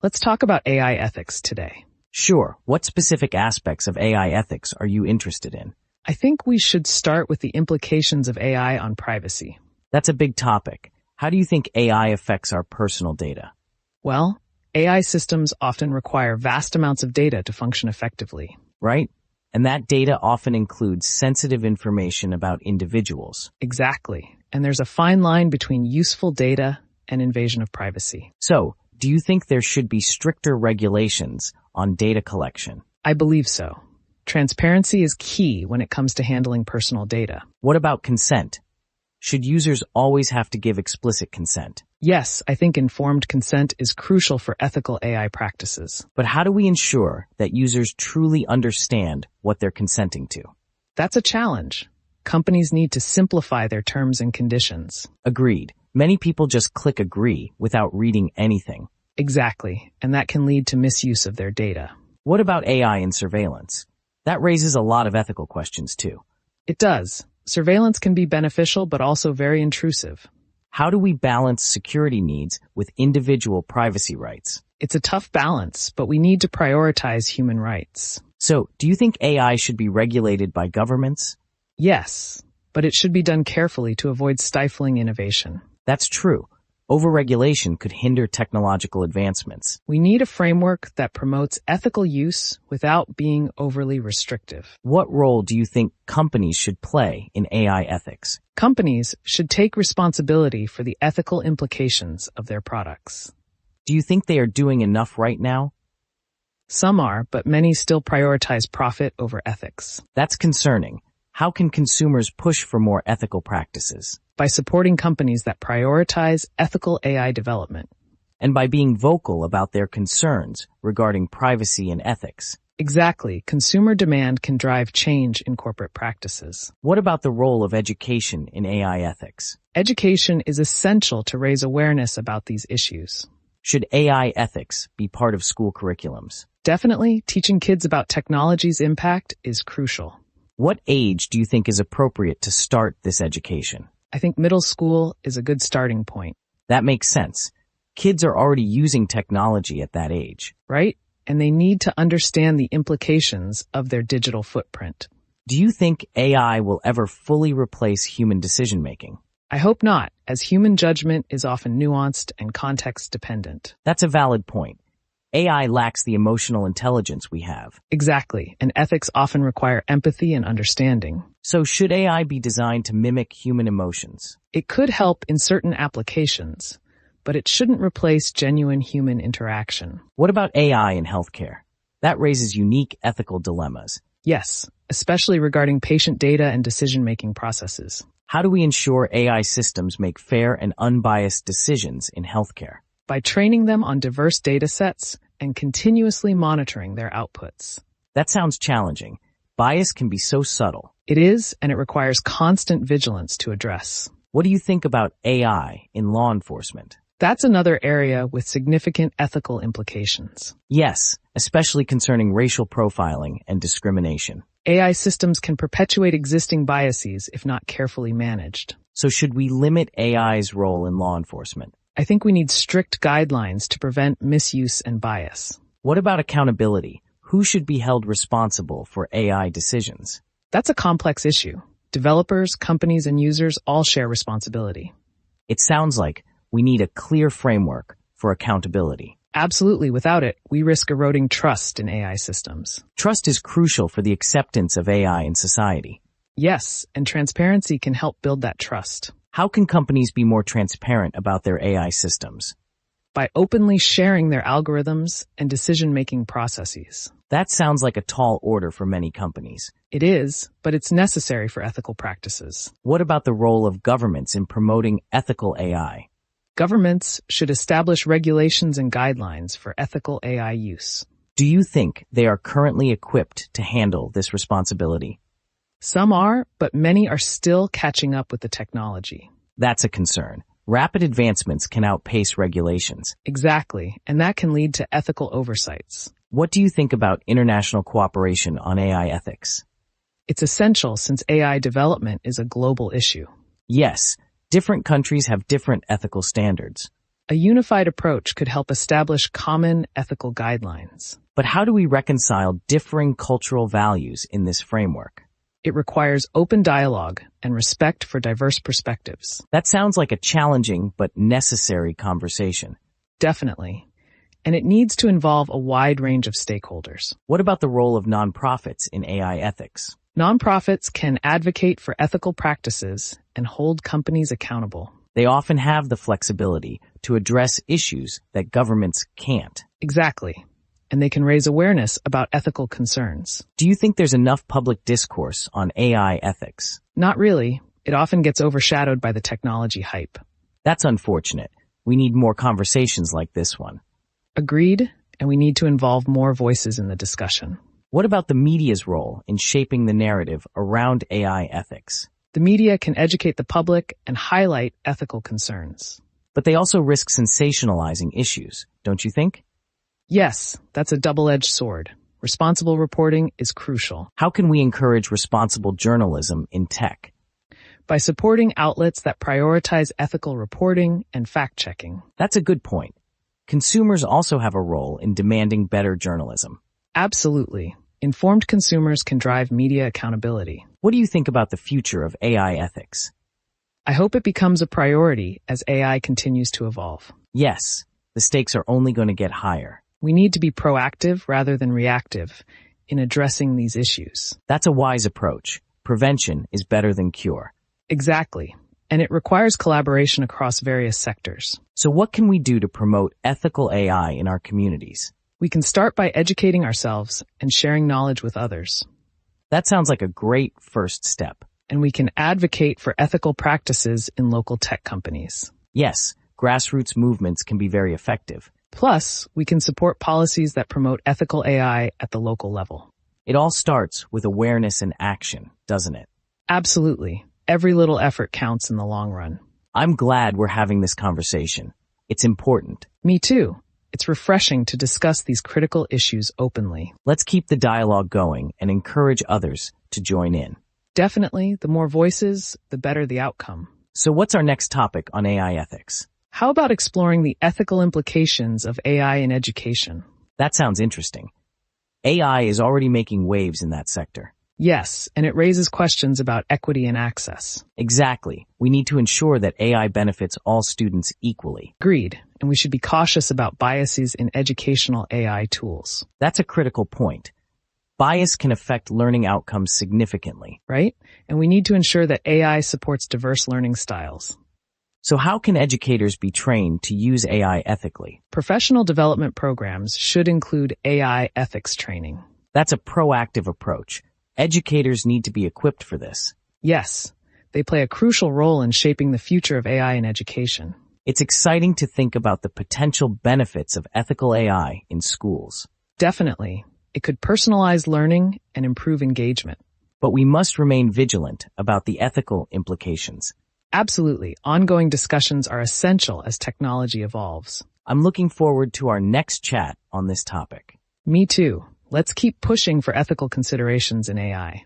Let's talk about AI ethics today. Sure, what specific aspects of AI ethics are you interested in? I think we should start with the implications of AI on privacy. That's a big topic. How do you think AI affects our personal data? Well, AI systems often require vast amounts of data to function effectively. Right? And that data often includes sensitive information about individuals. Exactly. And there's a fine line between useful data and invasion of privacy. So, do you think there should be stricter regulations on data collection? I believe so. Transparency is key when it comes to handling personal data. What about consent? Should users always have to give explicit consent? Yes, I think informed consent is crucial for ethical AI practices. But how do we ensure that users truly understand what they're consenting to? That's a challenge. Companies need to simplify their terms and conditions. Agreed. Many people just click agree without reading anything. Exactly, and that can lead to misuse of their data. What about AI and surveillance? That raises a lot of ethical questions too. It does. Surveillance can be beneficial but also very intrusive. How do we balance security needs with individual privacy rights? It's a tough balance, but we need to prioritize human rights. So, do you think AI should be regulated by governments? Yes, but it should be done carefully to avoid stifling innovation. That's true. Overregulation could hinder technological advancements. We need a framework that promotes ethical use without being overly restrictive. What role do you think companies should play in AI ethics? Companies should take responsibility for the ethical implications of their products. Do you think they are doing enough right now? Some are, but many still prioritize profit over ethics. That's concerning. How can consumers push for more ethical practices? By supporting companies that prioritize ethical AI development. And by being vocal about their concerns regarding privacy and ethics. Exactly. Consumer demand can drive change in corporate practices. What about the role of education in AI ethics? Education is essential to raise awareness about these issues. Should AI ethics be part of school curriculums? Definitely, teaching kids about technology's impact is crucial. What age do you think is appropriate to start this education? I think middle school is a good starting point. That makes sense. Kids are already using technology at that age. Right? And they need to understand the implications of their digital footprint. Do you think AI will ever fully replace human decision-making? I hope not, as human judgment is often nuanced and context-dependent. That's a valid point. AI lacks the emotional intelligence we have. Exactly, and ethics often require empathy and understanding. So should AI be designed to mimic human emotions? It could help in certain applications, but it shouldn't replace genuine human interaction. What about AI in healthcare? That raises unique ethical dilemmas. Yes, especially regarding patient data and decision-making processes. How do we ensure AI systems make fair and unbiased decisions in healthcare? By training them on diverse data sets and continuously monitoring their outputs. That sounds challenging. Bias can be so subtle. It is, and it requires constant vigilance to address. What do you think about AI in law enforcement? That's another area with significant ethical implications. Yes, especially concerning racial profiling and discrimination. AI systems can perpetuate existing biases if not carefully managed. So should we limit AI's role in law enforcement? I think we need strict guidelines to prevent misuse and bias. What about accountability? Who should be held responsible for AI decisions? That's a complex issue. Developers, companies, and users all share responsibility. It sounds like we need a clear framework for accountability. Absolutely. Without it, we risk eroding trust in AI systems. Trust is crucial for the acceptance of AI in society. Yes, and transparency can help build that trust. How can companies be more transparent about their AI systems? By openly sharing their algorithms and decision-making processes. That sounds like a tall order for many companies. It is, but it's necessary for ethical practices. What about the role of governments in promoting ethical AI? Governments should establish regulations and guidelines for ethical AI use. Do you think they are currently equipped to handle this responsibility? Some are, but many are still catching up with the technology. That's a concern. Rapid advancements can outpace regulations. Exactly, and that can lead to ethical oversights. What do you think about international cooperation on AI ethics? It's essential since AI development is a global issue. Yes, different countries have different ethical standards. A unified approach could help establish common ethical guidelines. But how do we reconcile differing cultural values in this framework? It requires open dialogue and respect for diverse perspectives. That sounds like a challenging but necessary conversation. Definitely. And it needs to involve a wide range of stakeholders. What about the role of nonprofits in AI ethics? Nonprofits can advocate for ethical practices and hold companies accountable. They often have the flexibility to address issues that governments can't. Exactly. And they can raise awareness about ethical concerns. Do you think there's enough public discourse on AI ethics? Not really. It often gets overshadowed by the technology hype. That's unfortunate. We need more conversations like this one. Agreed, and we need to involve more voices in the discussion. What about the media's role in shaping the narrative around AI ethics? The media can educate the public and highlight ethical concerns. But they also risk sensationalizing issues, don't you think? Yes, that's a double-edged sword. Responsible reporting is crucial. How can we encourage responsible journalism in tech? By supporting outlets that prioritize ethical reporting and fact-checking. That's a good point. Consumers also have a role in demanding better journalism. Absolutely. Informed consumers can drive media accountability. What do you think about the future of AI ethics? I hope it becomes a priority as AI continues to evolve. Yes, the stakes are only going to get higher. We need to be proactive rather than reactive in addressing these issues. That's a wise approach. Prevention is better than cure. Exactly. And it requires collaboration across various sectors. So what can we do to promote ethical AI in our communities? We can start by educating ourselves and sharing knowledge with others. That sounds like a great first step. And we can advocate for ethical practices in local tech companies. Yes, grassroots movements can be very effective. Plus, we can support policies that promote ethical AI at the local level. It all starts with awareness and action, doesn't it? Absolutely. Every little effort counts in the long run. I'm glad we're having this conversation. It's important. Me too. It's refreshing to discuss these critical issues openly. Let's keep the dialogue going and encourage others to join in. Definitely, the more voices, the better the outcome. So what's our next topic on AI ethics? How about exploring the ethical implications of AI in education? That sounds interesting. AI is already making waves in that sector. Yes, and it raises questions about equity and access. Exactly. We need to ensure that AI benefits all students equally. Agreed, and we should be cautious about biases in educational AI tools. That's a critical point. Bias can affect learning outcomes significantly. Right? And we need to ensure that AI supports diverse learning styles. So how can educators be trained to use AI ethically? Professional development programs should include AI ethics training. That's a proactive approach. Educators need to be equipped for this. Yes, they play a crucial role in shaping the future of AI in education. It's exciting to think about the potential benefits of ethical AI in schools. Definitely. It could personalize learning and improve engagement. But we must remain vigilant about the ethical implications. Absolutely. Ongoing discussions are essential as technology evolves. I'm looking forward to our next chat on this topic. Me too. Let's keep pushing for ethical considerations in AI.